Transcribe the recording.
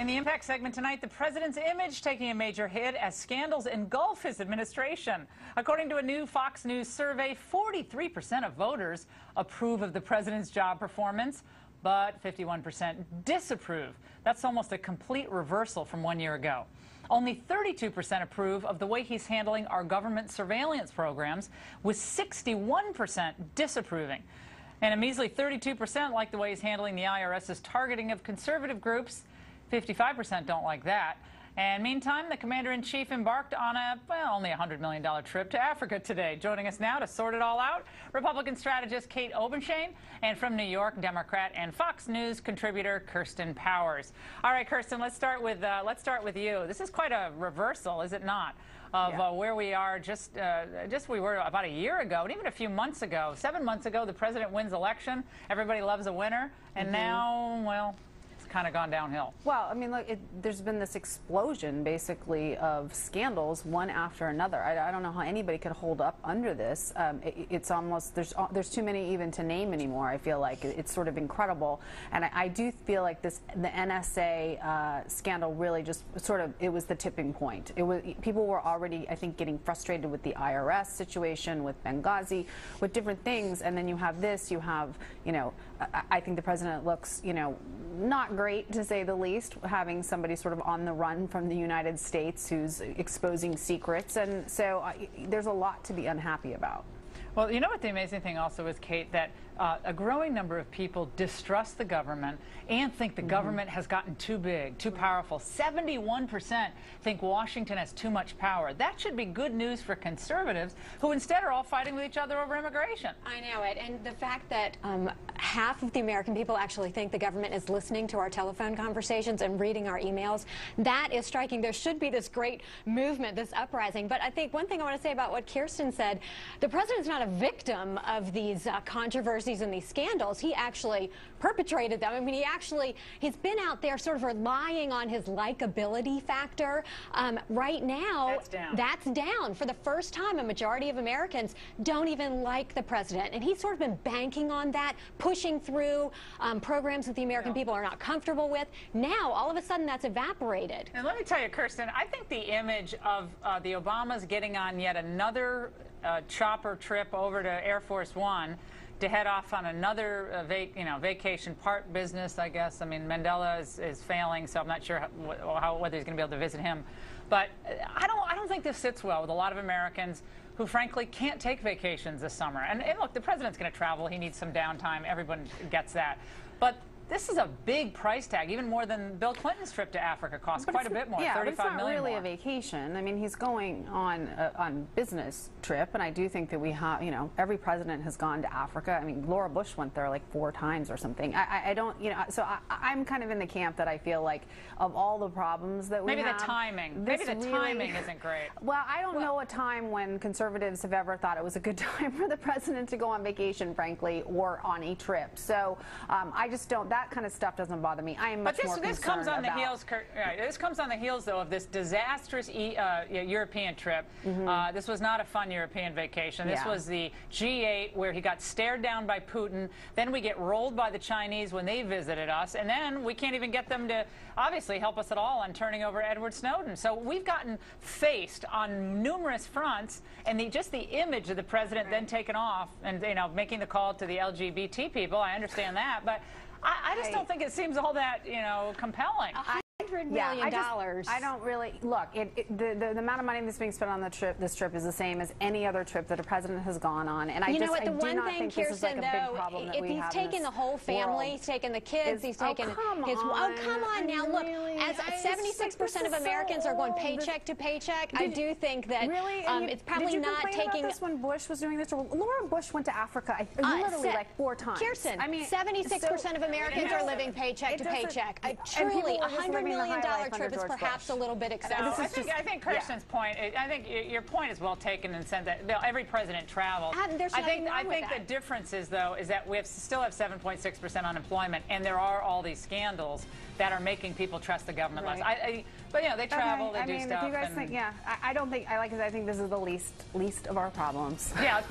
In the Impact segment tonight, the president's image taking a major hit as scandals engulf his administration. According to a new Fox News survey, 43% of voters approve of the president's job performance, but 51% disapprove. That's almost a complete reversal from 1 year ago. Only 32% approve of the way he's handling our government surveillance programs, with 61% disapproving. And a measly 32% like the way he's handling the IRS's targeting of conservative groups. 55% don't like that. And meantime, the commander-in-chief embarked on only $100 million trip to Africa today. Joining us now to sort it all out, Republican strategist Kate Obenshain, and from New York, Democrat and Fox News contributor Kirsten Powers. All right, Kirsten, let's start with you. This is quite a reversal, is it not, of where we are just we were about a year ago, and even a few months ago. 7 months ago, the president wins election. Everybody loves a winner, and now, well, kind of gone downhill. Well, I mean, look, there's been this explosion, basically, of scandals, one after another. I don't know how anybody could hold up under this. It's almost, there's too many even to name anymore. I feel like it's sort of incredible, and I do feel like the NSA scandal really just sort of, it was the tipping point. People were already, I think, getting frustrated with the IRS situation, with Benghazi, with different things, and then you have this. You have, I think the president looks, not great, to say the least, having somebody sort of on the run from the United States who's exposing secrets, and so there's a lot to be unhappy about. Well, you know what the amazing thing also is, Kate, that a growing number of people distrust the government and think the government has gotten too big, too powerful. 71% think Washington has too much power. That should be good news for conservatives, who instead are all fighting with each other over immigration. I know it. And the fact that half of the American people actually think the government is listening to our telephone conversations and reading our emails, that is striking. There should be this great movement, this uprising. But I think one thing I want to say about what Kirsten said, the president's not a victim of these controversies and these scandals. He actually perpetrated them. I mean, he's been out there sort of relying on his likability factor. Right now, that's down. For the first time, a majority of Americans don't even like the president. And he's sort of been banking on that, pushing through programs that the American people are not comfortable with. Now, all of a sudden, that's evaporated. And let me tell you, Kirsten, I think the image of the Obamas getting on yet another chopper trip over to Air Force One to head off on another vacation, part business, I guess. I mean, Mandela is failing, so I'm not sure whether he's going to be able to visit him. But I don't think this sits well with a lot of Americans who, frankly, can't take vacations this summer. And look, the president's going to travel. He needs some downtime. Everyone gets that. But this is a big price tag, even more than Bill Clinton's trip to Africa cost, quite a bit more, yeah, $35 million more. It's not really more. a vacation. I mean, he's going on business trip, and I do think that we have, every president has gone to Africa. I mean, Laura Bush went there like 4 times or something. I don't, so I'm kind of in the camp that I feel like of all the problems that we have. Maybe the timing isn't great. Well, I don't know a time when conservatives have ever thought it was a good time for the president to go on vacation, frankly, or on a trip. So I just don't. That kind of stuff doesn't bother me. I am much more concerned this comes on the heels. This comes on the heels, though, of this disastrous European trip. This was not a fun European vacation. This was the G8, where he got stared down by Putin. Then we get rolled by the Chinese when they visited us, and then we can't even get them to obviously help us at all on turning over Edward Snowden. So we've gotten faced on numerous fronts, and just the image of the president then taken off, and making the call to the LGBT people. I understand that, but I just don't think it seems all that, compelling. $100 million. I don't really look. The amount of money that's being spent on this trip is the same as any other trip that a president has gone on, and I do not think this is like a big problem that we have. He's taken the whole family, he's taken the kids, he's taken his. Oh, come on now! Look, as 76% of Americans are going paycheck to paycheck, I do think that it's probably not taking. About this when Bush was doing this? Laura Bush went to Africa literally like 4 times. Kirsten, I mean, 76% of Americans are living paycheck to paycheck. Truly, $100 million trip is perhaps a little bit excessive. I think Kirsten's point. I think your point is well taken in the sense that every president travels. I think the difference is, though, is that we still have 7.6% unemployment, and there are all these scandals that are making people trust the government less. But they travel, they do stuff. If you guys think, I don't think I think this is the least of our problems. Yeah.